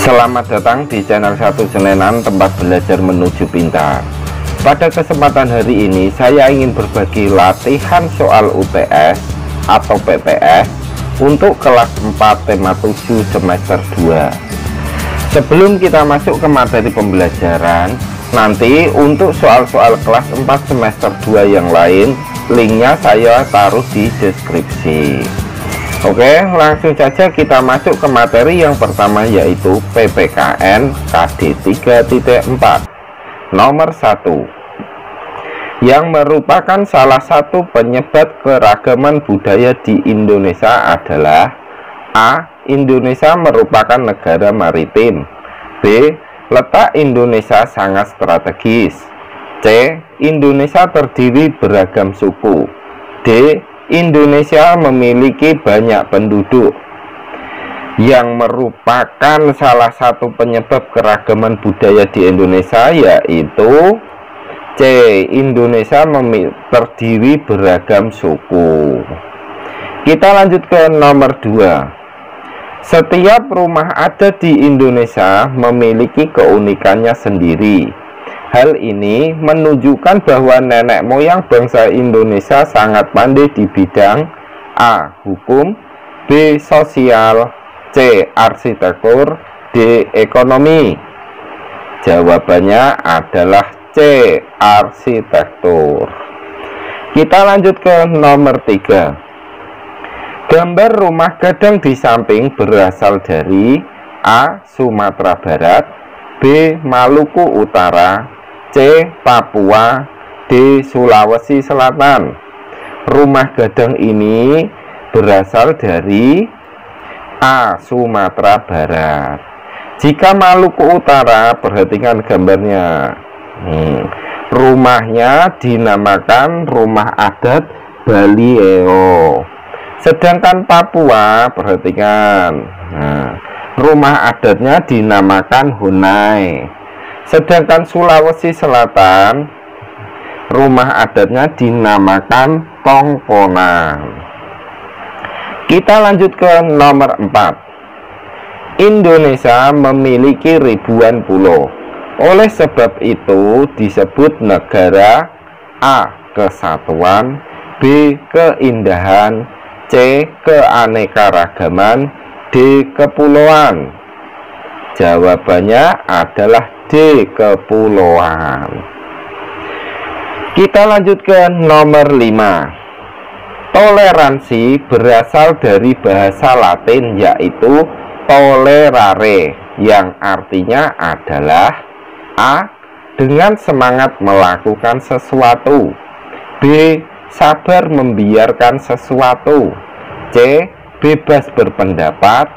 Selamat datang di channel Satu Senenan, tempat belajar menuju pintar. Pada kesempatan hari ini saya ingin berbagi latihan soal UTS atau PTS untuk kelas 4 tema 7 semester 2. Sebelum kita masuk ke materi pembelajaran, nanti untuk soal-soal kelas 4 semester 2 yang lain, linknya saya taruh di deskripsi. Oke, langsung saja kita masuk ke materi yang pertama, yaitu PPKN KD 3.4 nomor 1, yang merupakan salah satu penyebab keragaman budaya di Indonesia adalah: A. Indonesia merupakan negara maritim. B. Letak Indonesia sangat strategis. C. Indonesia terdiri beragam suku. D. Indonesia memiliki banyak penduduk. Yang merupakan salah satu penyebab keragaman budaya di Indonesia yaitu C. Indonesia terdiri beragam suku. Kita lanjut ke nomor 2. Setiap rumah adat di Indonesia memiliki keunikannya sendiri. Hal ini menunjukkan bahwa nenek moyang bangsa Indonesia sangat pandai di bidang A. Hukum, B. Sosial, C. Arsitektur, D. Ekonomi. Jawabannya adalah C. Arsitektur. Kita lanjut ke nomor 3. Gambar rumah gadang di samping berasal dari A. Sumatera Barat, B. Maluku Utara, C. Papua, D. Sulawesi Selatan. Rumah gadang ini berasal dari A. Sumatera Barat. Jika Maluku Utara, perhatikan gambarnya. Rumahnya dinamakan rumah adat Balieo. Sedangkan Papua, perhatikan, rumah adatnya dinamakan Honai. Sedangkan Sulawesi Selatan, rumah adatnya dinamakan Tongkonan. Kita lanjut ke nomor 4. Indonesia memiliki ribuan pulau. Oleh sebab itu disebut negara A. Kesatuan, B. Keindahan, C. Keanekaragaman, D. Kepulauan. Jawabannya adalah D. Kepulauan. Kita lanjut ke nomor 5. Toleransi berasal dari bahasa Latin yaitu tolerare, yang artinya adalah A. Dengan semangat melakukan sesuatu, B. Sabar membiarkan sesuatu, C. Bebas berpendapat,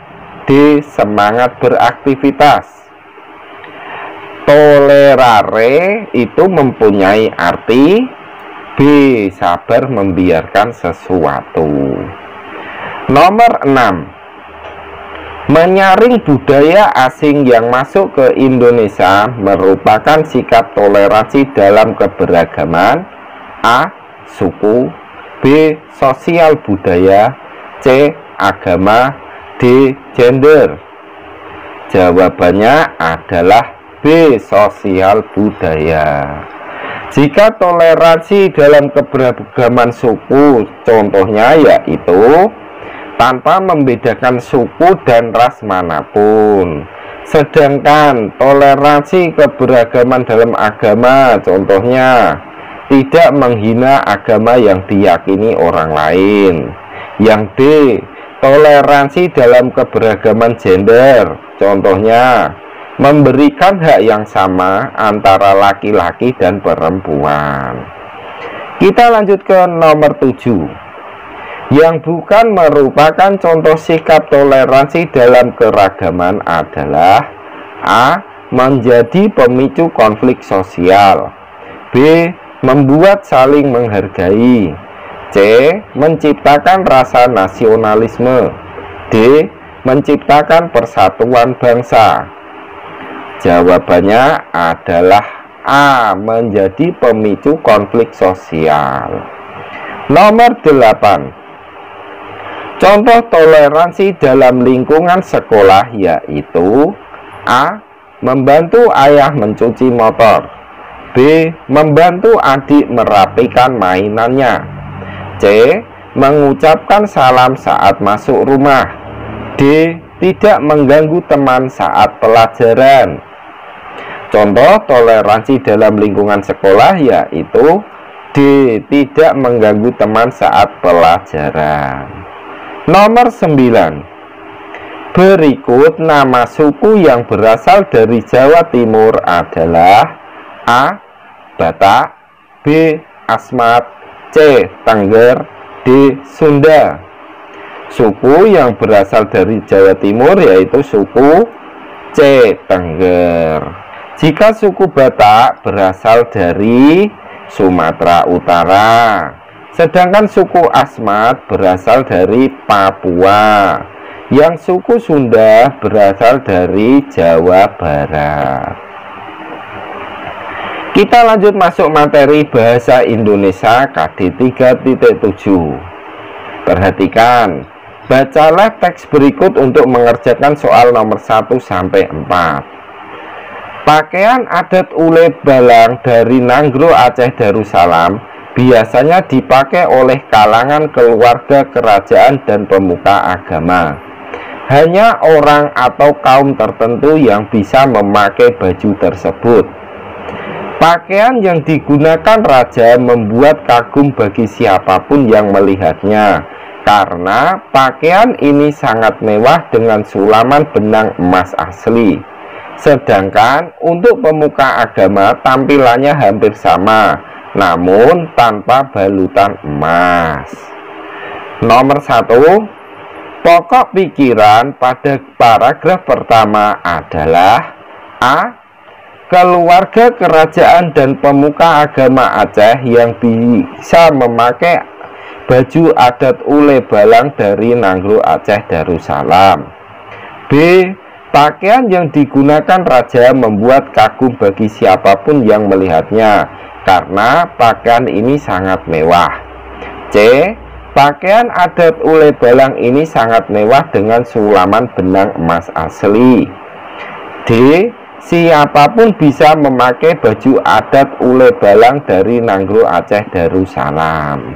D. Semangat beraktivitas. Tolerare itu mempunyai arti B. Sabar membiarkan sesuatu. Nomor 6. Menyaring budaya asing yang masuk ke Indonesia merupakan sikap toleransi dalam keberagaman. A. Suku, B. Sosial budaya, C. Agama, D. Gender. Jawabannya adalah B. Sosial budaya. Jika toleransi dalam keberagaman suku, contohnya yaitu tanpa membedakan suku dan ras manapun. Sedangkan toleransi keberagaman dalam agama, contohnya tidak menghina agama yang diyakini orang lain. Yang D. Toleransi dalam keberagaman gender, contohnya memberikan hak yang sama antara laki-laki dan perempuan. Kita lanjut ke nomor 7. Yang bukan merupakan contoh sikap toleransi dalam keragaman adalah A. Menjadi pemicu konflik sosial, B. Membuat saling menghargai, C. Menciptakan rasa nasionalisme, D. Menciptakan persatuan bangsa. Jawabannya adalah A. Menjadi pemicu konflik sosial. Nomor 8. Contoh toleransi dalam lingkungan sekolah yaitu A. Membantu ayah mencuci motor. B. Membantu adik merapikan mainannya. C. Mengucapkan salam saat masuk rumah. D. Tidak mengganggu teman saat pelajaran. Contoh toleransi dalam lingkungan sekolah yaitu D. Tidak mengganggu teman saat pelajaran. Nomor 9. Berikut nama suku yang berasal dari Jawa Timur adalah A. Batak, B. Asmat, C. Tengger, D. Sunda. Suku yang berasal dari Jawa Timur yaitu suku C. Tengger. Jika suku Batak berasal dari Sumatera Utara, sedangkan suku Asmat berasal dari Papua, yang suku Sunda berasal dari Jawa Barat. Kita lanjut masuk materi bahasa Indonesia KD 3.7. Perhatikan, bacalah teks berikut untuk mengerjakan soal nomor 1 sampai 4. Pakaian adat ule balang dari Nanggro Aceh Darussalam biasanya dipakai oleh kalangan keluarga kerajaan dan pemuka agama. Hanya orang atau kaum tertentu yang bisa memakai baju tersebut. Pakaian yang digunakan raja membuat kagum bagi siapapun yang melihatnya, karena pakaian ini sangat mewah dengan sulaman benang emas asli. Sedangkan untuk pemuka agama tampilannya hampir sama, namun tanpa balutan emas. Nomor 1. Pokok pikiran pada paragraf pertama adalah A. Keluarga kerajaan dan pemuka agama Aceh yang bisa memakai baju adat ule balang dari Nanggro Aceh Darussalam. B. Pakaian yang digunakan raja membuat kagum bagi siapapun yang melihatnya, karena pakaian ini sangat mewah. C. Pakaian adat ule balang ini sangat mewah dengan sulaman benang emas asli. D. Siapapun bisa memakai baju adat ule balang dari Nanggro Aceh Darussalam.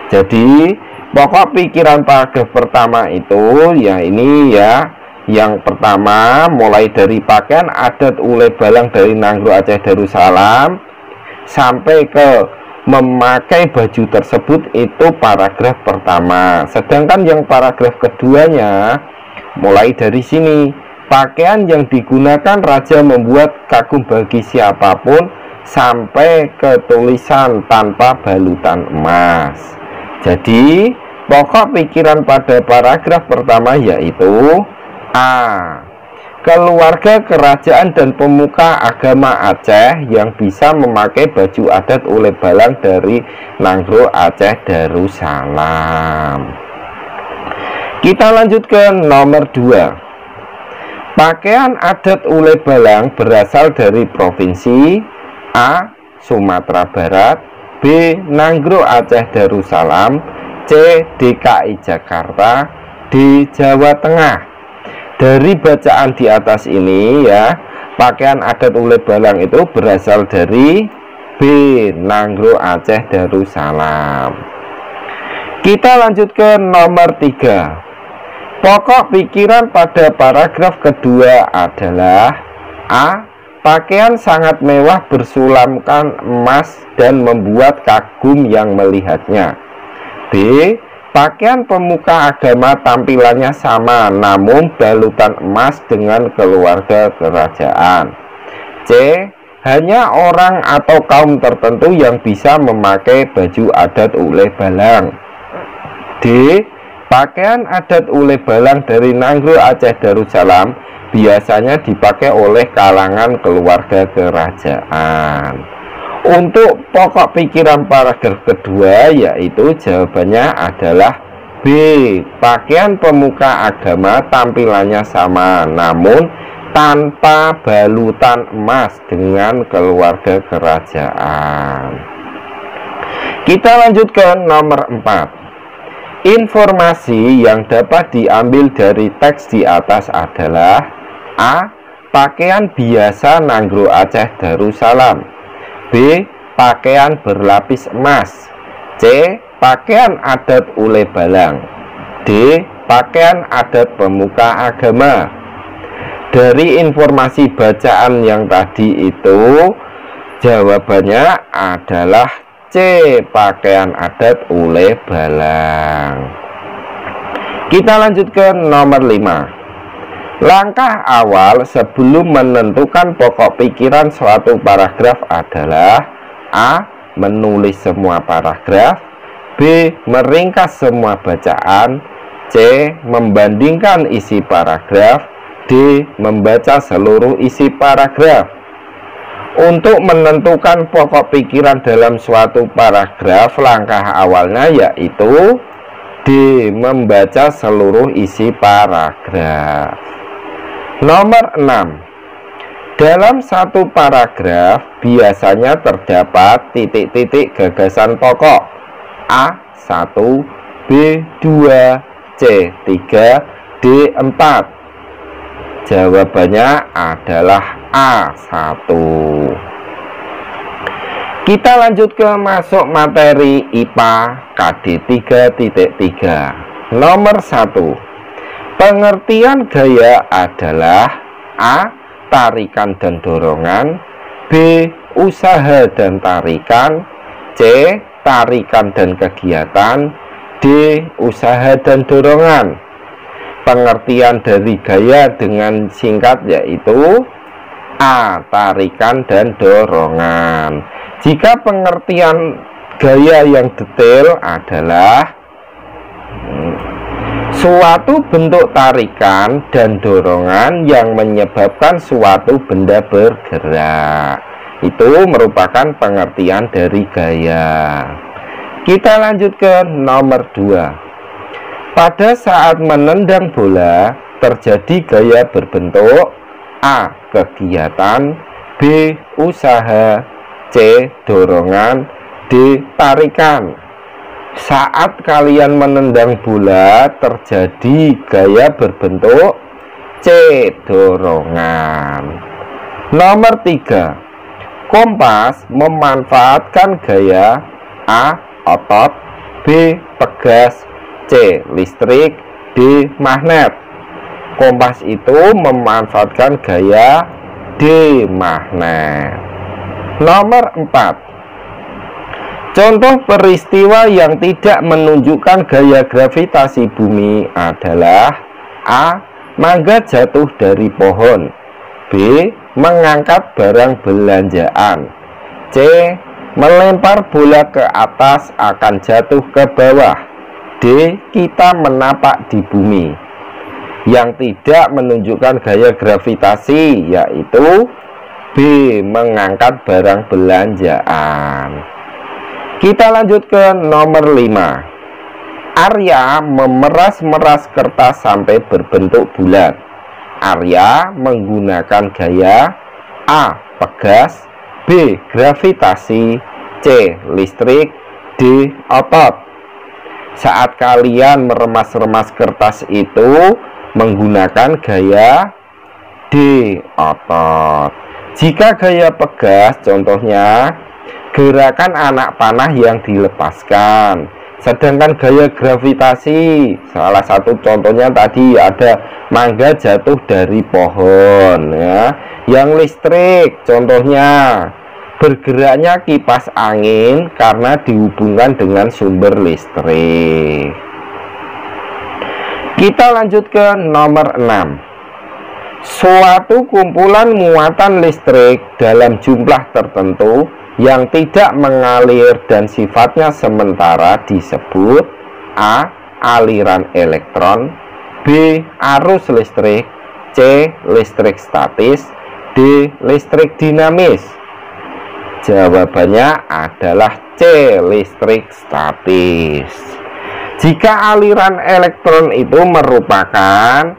Jadi pokok pikiran paragraf pertama itu ya ini ya. Yang pertama mulai dari pakaian adat ule balang dari Nanggro Aceh Darussalam sampai ke memakai baju tersebut itu paragraf pertama. Sedangkan yang paragraf keduanya mulai dari sini, pakaian yang digunakan raja membuat kagum bagi siapapun, sampai ke tulisan tanpa balutan emas. Jadi pokok pikiran pada paragraf pertama yaitu A. Keluarga kerajaan dan pemuka agama Aceh yang bisa memakai baju adat ule balang dari Nanggro Aceh Darussalam. Kita lanjut ke nomor 2. Pakaian adat ule balang berasal dari provinsi A. Sumatera Barat, B. Nanggro Aceh Darussalam, C. DKI Jakarta, D. Jawa Tengah. Dari bacaan di atas ini ya, pakaian adat ule balang itu berasal dari B. Nanggro Aceh Darussalam. Kita lanjut ke nomor 3. Pokok pikiran pada paragraf kedua adalah A. Pakaian sangat mewah bersulamkan emas dan membuat kagum yang melihatnya. B. Pakaian pemuka agama tampilannya sama, namun balutan emas dengan keluarga kerajaan. C. Hanya orang atau kaum tertentu yang bisa memakai baju adat ule balang. D. Pakaian adat ule balang dari Nanggro Aceh Darussalam biasanya dipakai oleh kalangan keluarga kerajaan. Untuk pokok pikiran paragraf kedua yaitu jawabannya adalah B. Pakaian pemuka agama tampilannya sama, namun tanpa balutan emas dengan keluarga kerajaan. Kita lanjut ke nomor 4. Informasi yang dapat diambil dari teks di atas adalah A. pakaian biasa Nanggro Aceh Darussalam. B. Pakaian berlapis emas. C. Pakaian adat Ule Balang. D. Pakaian adat pemuka agama. Dari informasi bacaan yang tadi itu, jawabannya adalah C. Pakaian adat Ule Balang. Kita lanjut ke nomor 5. Langkah awal sebelum menentukan pokok pikiran suatu paragraf adalah A. Menulis semua paragraf. B. Meringkas semua bacaan. C. Membandingkan isi paragraf. D. Membaca seluruh isi paragraf. Untuk menentukan pokok pikiran dalam suatu paragraf, langkah awalnya yaitu D. Membaca seluruh isi paragraf. Nomor 6. Dalam satu paragraf biasanya terdapat titik-titik gagasan pokok A1, B2, C3, D4. Jawabannya adalah A1. Kita lanjut ke masuk materi IPA KD 3.3. Nomor 1. Pengertian gaya adalah A. Tarikan dan dorongan. B. Usaha dan tarikan. C. Tarikan dan kegiatan. D. Usaha dan dorongan. Pengertian dari gaya dengan singkat yaitu A. Tarikan dan dorongan. Jika pengertian gaya yang detail adalah suatu bentuk tarikan dan dorongan yang menyebabkan suatu benda bergerak. Itu merupakan pengertian dari gaya. Kita lanjut ke nomor 2. Pada saat menendang bola terjadi gaya berbentuk A. Kegiatan. B. Usaha. C. Dorongan. D. Tarikan. Saat kalian menendang bola terjadi gaya berbentuk C. Dorongan. Nomor 3. Kompas memanfaatkan gaya A. Otot. B. Pegas. C. Listrik. D. Magnet. Kompas itu memanfaatkan gaya D. Magnet. Nomor 4. Contoh peristiwa yang tidak menunjukkan gaya gravitasi bumi adalah A. Mangga jatuh dari pohon. B. Mengangkat barang belanjaan. C. Melempar bola ke atas akan jatuh ke bawah. D. Kita menapak di bumi. Yang tidak menunjukkan gaya gravitasi yaitu B. Mengangkat barang belanjaan. Kita lanjut ke nomor 5. Arya memeras-meras kertas sampai berbentuk bulat. Arya menggunakan gaya A. Pegas. B. Gravitasi. C. Listrik. D. Otot. Saat kalian meremas-remas kertas itu menggunakan gaya D. Otot. Jika gaya pegas, contohnya gerakan anak panah yang dilepaskan. Sedangkan gaya gravitasi, salah satu contohnya tadi ada mangga jatuh dari pohon ya. Yang listrik, contohnya bergeraknya kipas angin karena dihubungkan dengan sumber listrik. Kita lanjut ke nomor 6. Suatu kumpulan muatan listrik dalam jumlah tertentu yang tidak mengalir dan sifatnya sementara disebut A. Aliran elektron. B. Arus listrik. C. Listrik statis. D. Listrik dinamis. Jawabannya adalah C. Listrik statis. Jika aliran elektron itu merupakan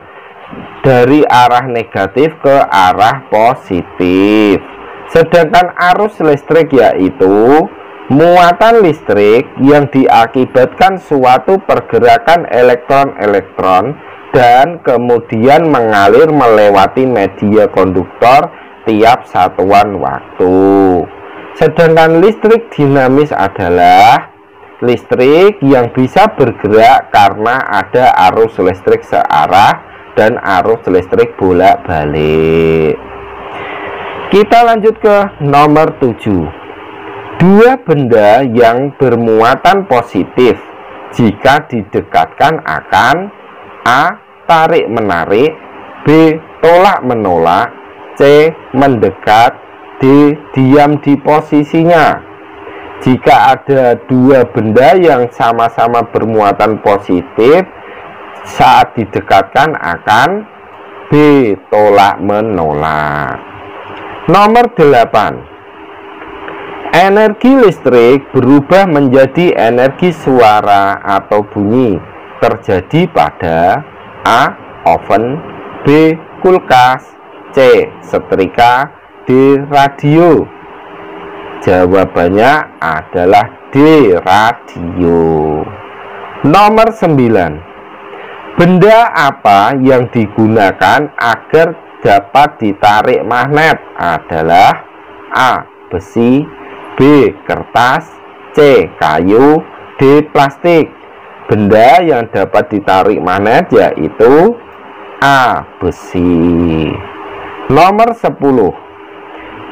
dari arah negatif ke arah positif, sedangkan arus listrik yaitu muatan listrik yang diakibatkan suatu pergerakan elektron-elektron dan kemudian mengalir melewati media konduktor tiap satuan waktu. Sedangkan listrik dinamis adalah listrik yang bisa bergerak karena ada arus listrik searah dan arus listrik bolak-balik. Kita lanjut ke nomor 7. Dua benda yang bermuatan positif jika didekatkan akan A. Tarik-menarik, B. Tolak-menolak, C. Mendekat, D. Diam di posisinya. Jika ada dua benda yang sama-sama bermuatan positif, saat didekatkan akan B. Tolak-menolak. Nomor 8. Energi listrik berubah menjadi energi suara atau bunyi terjadi pada A. Oven, B. Kulkas, C. Setrika, D. Radio. Jawabannya adalah D. Radio. Nomor 9. Benda apa yang digunakan agar dapat ditarik magnet adalah A. Besi, B. Kertas, C. Kayu, D. Plastik. Benda yang dapat ditarik magnet yaitu A. Besi. Nomor 10.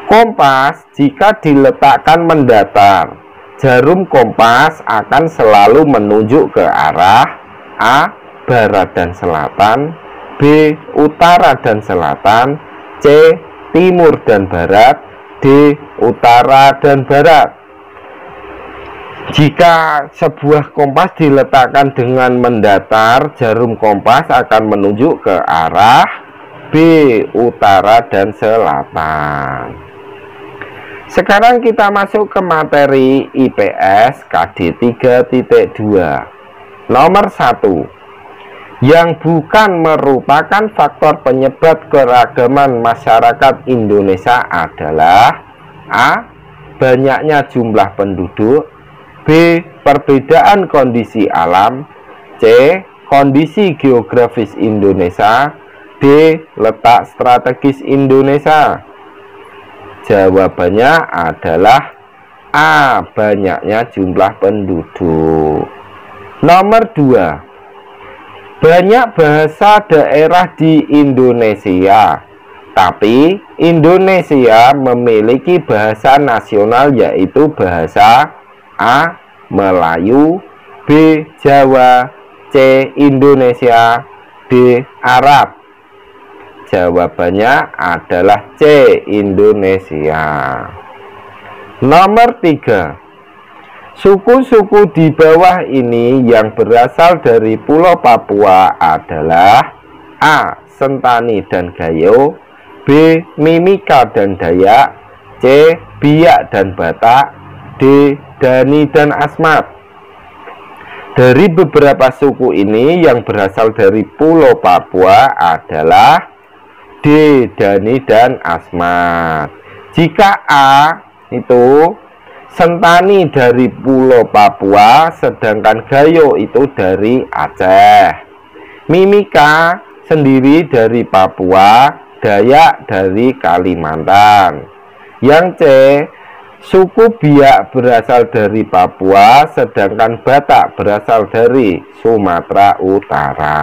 Kompas jika diletakkan mendatar, jarum kompas akan selalu menunjuk ke arah A. Barat dan selatan, B. Utara dan selatan, C. Timur dan barat, D. Utara dan barat. Jika sebuah kompas diletakkan dengan mendatar, jarum kompas akan menunjuk ke arah B. Utara dan selatan. Sekarang kita masuk ke materi IPS KD 3.2. Nomor 1. Yang bukan merupakan faktor penyebab keragaman masyarakat Indonesia adalah A. Banyaknya jumlah penduduk, B. Perbedaan kondisi alam, C. Kondisi geografis Indonesia, D. Letak strategis Indonesia. Jawabannya adalah A. Banyaknya jumlah penduduk. Nomor 2. Banyak bahasa daerah di Indonesia, tapi Indonesia memiliki bahasa nasional yaitu bahasa A. Melayu, B. Jawa, C. Indonesia, D. Arab. Jawabannya adalah C. Indonesia. Nomor 3. Suku-suku di bawah ini yang berasal dari Pulau Papua adalah A. Sentani dan Gayo, B. Mimika dan Dayak, C. Biak dan Batak, D. Dani dan Asmat. Dari beberapa suku ini yang berasal dari Pulau Papua adalah D. Dani dan Asmat. Jika A itu Sentani dari Pulau Papua, sedangkan Gayo itu dari Aceh. Mimika sendiri dari Papua, Dayak dari Kalimantan. Yang C, suku Biak berasal dari Papua, sedangkan Batak berasal dari Sumatera Utara.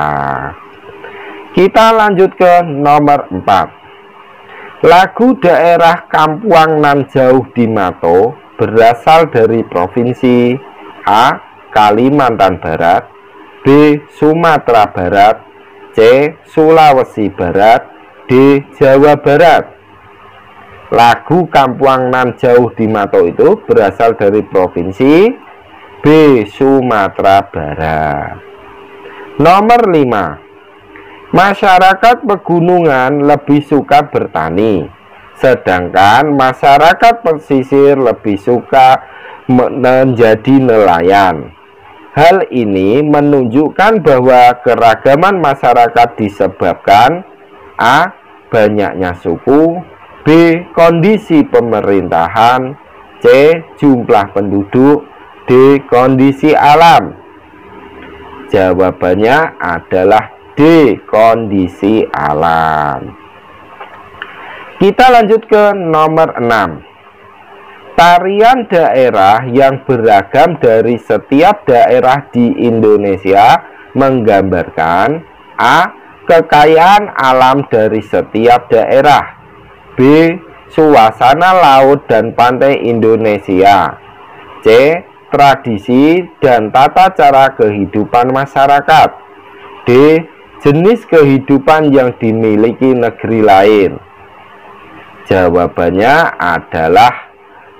Kita lanjut ke nomor 4. Lagu daerah Kampuang Nan Jauh di Mato berasal dari provinsi A. Kalimantan Barat, B. Sumatera Barat, C. Sulawesi Barat, D. Jawa Barat. Lagu Kampuang Nan Jauh di Mato itu berasal dari provinsi B. Sumatera Barat. Nomor 5. Masyarakat pegunungan lebih suka bertani, sedangkan masyarakat pesisir lebih suka menjadi nelayan. Hal ini menunjukkan bahwa keragaman masyarakat disebabkan A. Banyaknya suku, B. Kondisi pemerintahan, C. Jumlah penduduk, D. Kondisi alam. Jawabannya adalah D. Kondisi alam. Kita lanjut ke nomor 6. Tarian daerah yang beragam dari setiap daerah di Indonesia menggambarkan A. Kekayaan alam dari setiap daerah, B. Suasana laut dan pantai Indonesia, C. Tradisi dan tata cara kehidupan masyarakat, D. Jenis kehidupan yang dimiliki negeri lain. Jawabannya adalah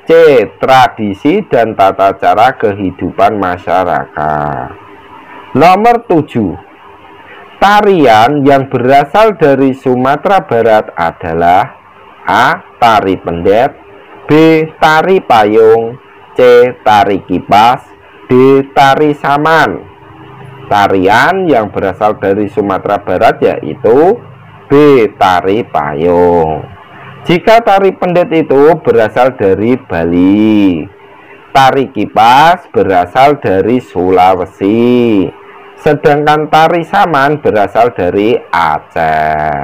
C. Tradisi dan tata cara kehidupan masyarakat. Nomor 7. Tarian yang berasal dari Sumatera Barat adalah A. Tari pendet, B. Tari payung, C. Tari kipas, D. Tari saman. Tarian yang berasal dari Sumatera Barat yaitu B. Tari payung. Jika tari pendet itu berasal dari Bali, tari kipas berasal dari Sulawesi, sedangkan tari saman berasal dari Aceh.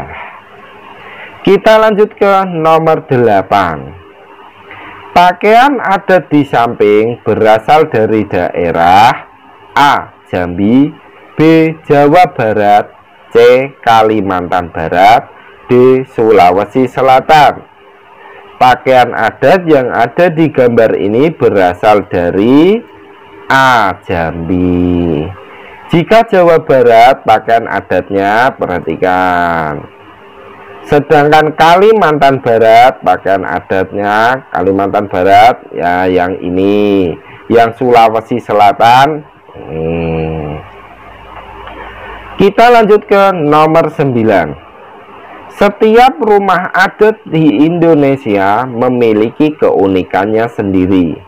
Kita lanjut ke nomor 8. Pakaian adat di samping berasal dari daerah A. Jambi, B. Jawa Barat, C. Kalimantan Barat, D. Sulawesi Selatan. Pakaian adat yang ada di gambar ini berasal dari A. Jambi. Jika Jawa Barat, pakaian adatnya perhatikan. Sedangkan Kalimantan Barat, pakaian adatnya Kalimantan Barat ya yang ini. Yang Sulawesi Selatan Kita lanjut ke nomor 9. Setiap rumah adat di Indonesia memiliki keunikannya sendiri.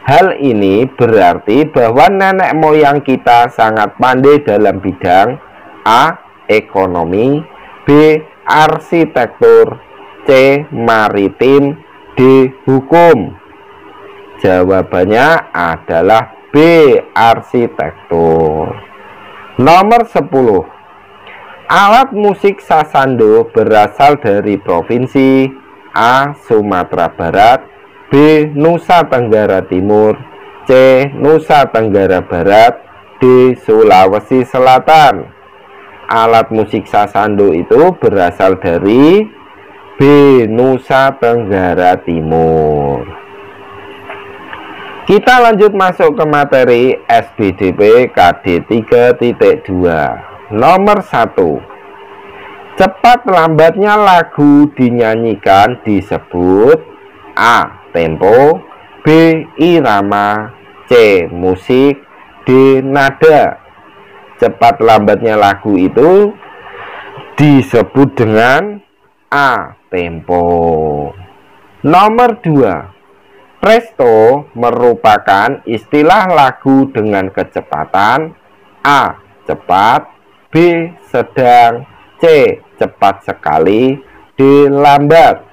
Hal ini berarti bahwa nenek moyang kita sangat pandai dalam bidang A. Ekonomi, B. Arsitektur, C. Maritim, D. Hukum. Jawabannya adalah B. Arsitektur. Nomor 10. Alat musik sasando berasal dari provinsi A. Sumatera Barat, B. Nusa Tenggara Timur, C. Nusa Tenggara Barat, D. Sulawesi Selatan. Alat musik sasando itu berasal dari B. Nusa Tenggara Timur. Kita lanjut masuk ke materi SBDP KD 3.2. Nomor 1. Cepat lambatnya lagu dinyanyikan disebut A. Tempo, B. Irama, C. Musik, D. Nada. Cepat lambatnya lagu itu disebut dengan A. Tempo. Nomor 2. Presto merupakan istilah lagu dengan kecepatan A. Cepat, B. Sedang, C. Cepat sekali, D. Lambat.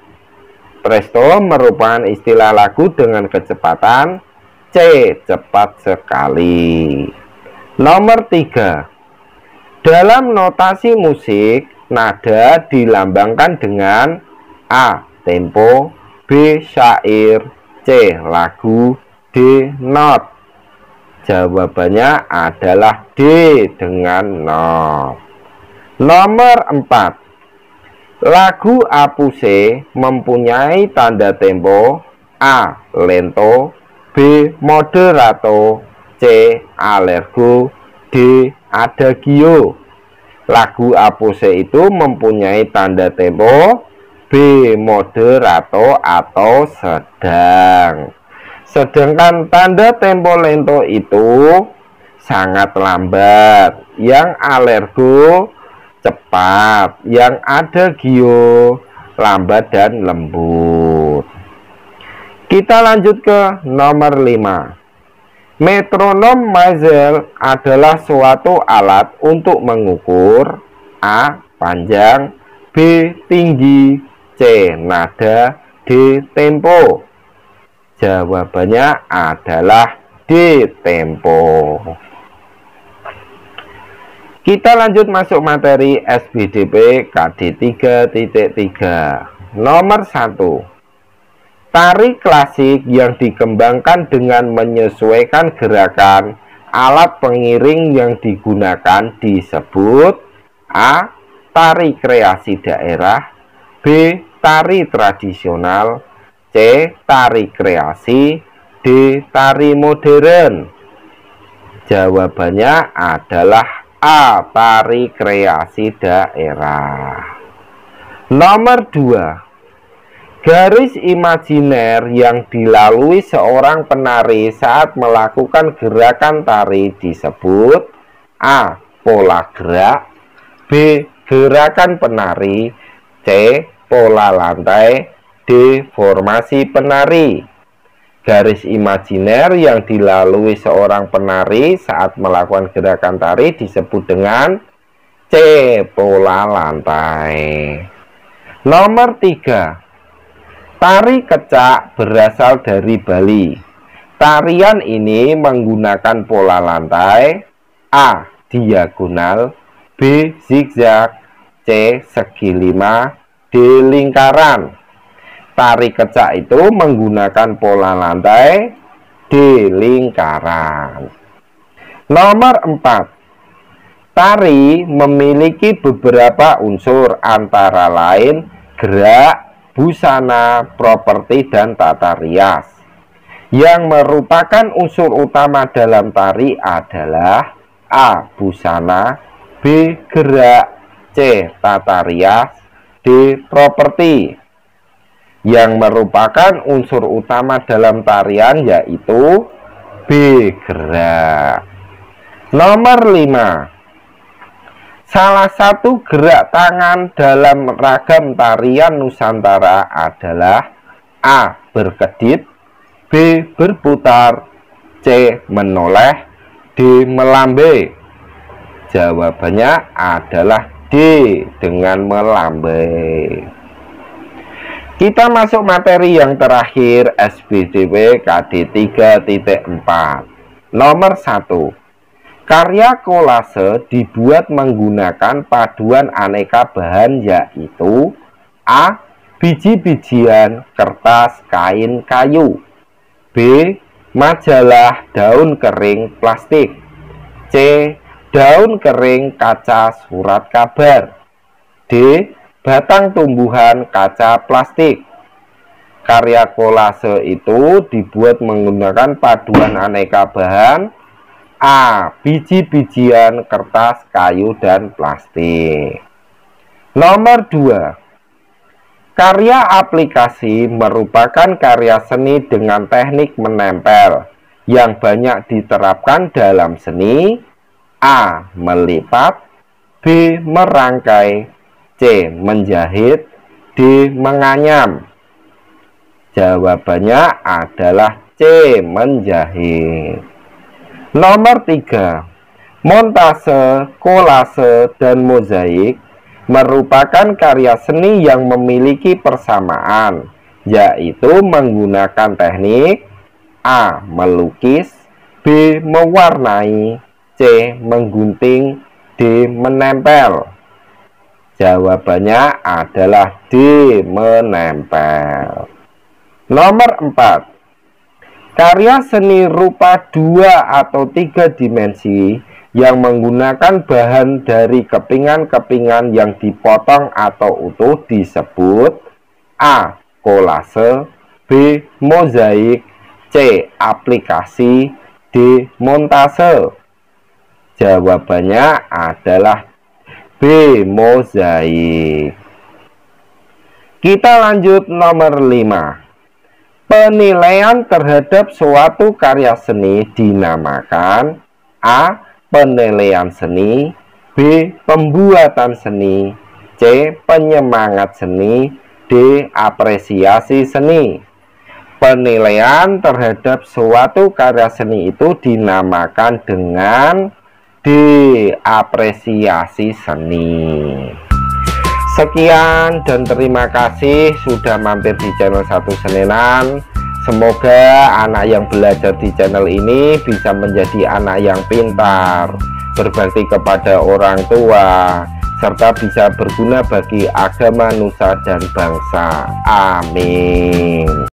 Presto merupakan istilah lagu dengan kecepatan C. Cepat sekali. Nomor 3. Dalam notasi musik, nada dilambangkan dengan A. Tempo, B. Syair, C. Lagu, D. Not. Jawabannya adalah D. Dengan not. Nomor 4. Lagu Apuse mempunyai tanda tempo A. Lento, B. Moderato, C. Allegro, D. Adagio. Lagu Apuse itu mempunyai tanda tempo B. Moderato atau sedang. Sedangkan tanda tempo lento itu sangat lambat, yang allegro cepat, yang adagio lambat dan lembut. Kita lanjut ke nomor 5. Metronom mazel adalah suatu alat untuk mengukur A. Panjang, B. Tinggi, C. Nada, D. Tempo. Jawabannya adalah D. Tempo. Kita lanjut masuk materi SBDP KD 3.3. Nomor 1. Tari klasik yang dikembangkan dengan menyesuaikan gerakan alat pengiring yang digunakan disebut A. Tari kreasi daerah, B. Tari tradisional, C. Tari kreasi, D. Tari modern. Jawabannya adalah A. Tari kreasi daerah. Nomor 2. Garis imajiner yang dilalui seorang penari saat melakukan gerakan tari disebut A. Pola gerak, B. Gerakan penari, C. Pola lantai, D. Formasi penari. Garis imajiner yang dilalui seorang penari saat melakukan gerakan tari disebut dengan C. Pola lantai. Nomor 3. Tari kecak berasal dari Bali. Tarian ini menggunakan pola lantai A. Diagonal, B. Zigzag, C. Segi 5, D. Lingkaran. Tari kecak itu menggunakan pola lantai D. Lingkaran. Nomor 4. Tari memiliki beberapa unsur antara lain gerak, busana, properti, dan tata rias. Yang merupakan unsur utama dalam tari adalah A. Busana, B. Gerak, C. Tata rias, D. Properti. Yang merupakan unsur utama dalam tarian yaitu B. Gerak. Nomor 5. Salah satu gerak tangan dalam ragam tarian Nusantara adalah A. Berkedip, B. Berputar, C. Menoleh, D. Melambai. Jawabannya adalah D. Dengan melambai. Kita masuk materi yang terakhir SBDP KD 3.4. Nomor 1. Karya kolase dibuat menggunakan paduan aneka bahan yaitu A. Biji-bijian, kertas, kain, kayu, B. Majalah, daun kering, plastik, C. Daun kering, kaca, surat kabar, D. Batang tumbuhan, kaca, plastik. Karya kolase itu dibuat menggunakan paduan aneka bahan A. Biji-bijian, kertas, kayu, dan plastik. Nomor 2. Karya aplikasi merupakan karya seni dengan teknik menempel yang banyak diterapkan dalam seni A. Melipat, B. Merangkai, C. Menjahit, D. Menganyam. Jawabannya adalah C. Menjahit. Nomor 3. Montase, kolase, dan mozaik merupakan karya seni yang memiliki persamaan, yaitu menggunakan teknik A. Melukis, B. Mewarnai, C. Menggunting, D. Menempel. Jawabannya adalah D. Menempel. Nomor 4. Karya seni rupa 2 atau 3 dimensi yang menggunakan bahan dari kepingan-kepingan yang dipotong atau utuh disebut A. Kolase, B. Mozaik, C. Aplikasi, D. Montase. Jawabannya adalah B. Mozaik. Kita lanjut nomor 5. Penilaian terhadap suatu karya seni dinamakan A. Penilaian seni, B. Pembuatan seni, C. Penyemangat seni, D. Apresiasi seni. Penilaian terhadap suatu karya seni itu dinamakan dengan D. Apresiasi seni. Sekian dan terima kasih sudah mampir di channel Satu Senenan. Semoga anak yang belajar di channel ini bisa menjadi anak yang pintar, berbakti kepada orang tua, serta bisa berguna bagi agama, nusa, dan bangsa. Amin.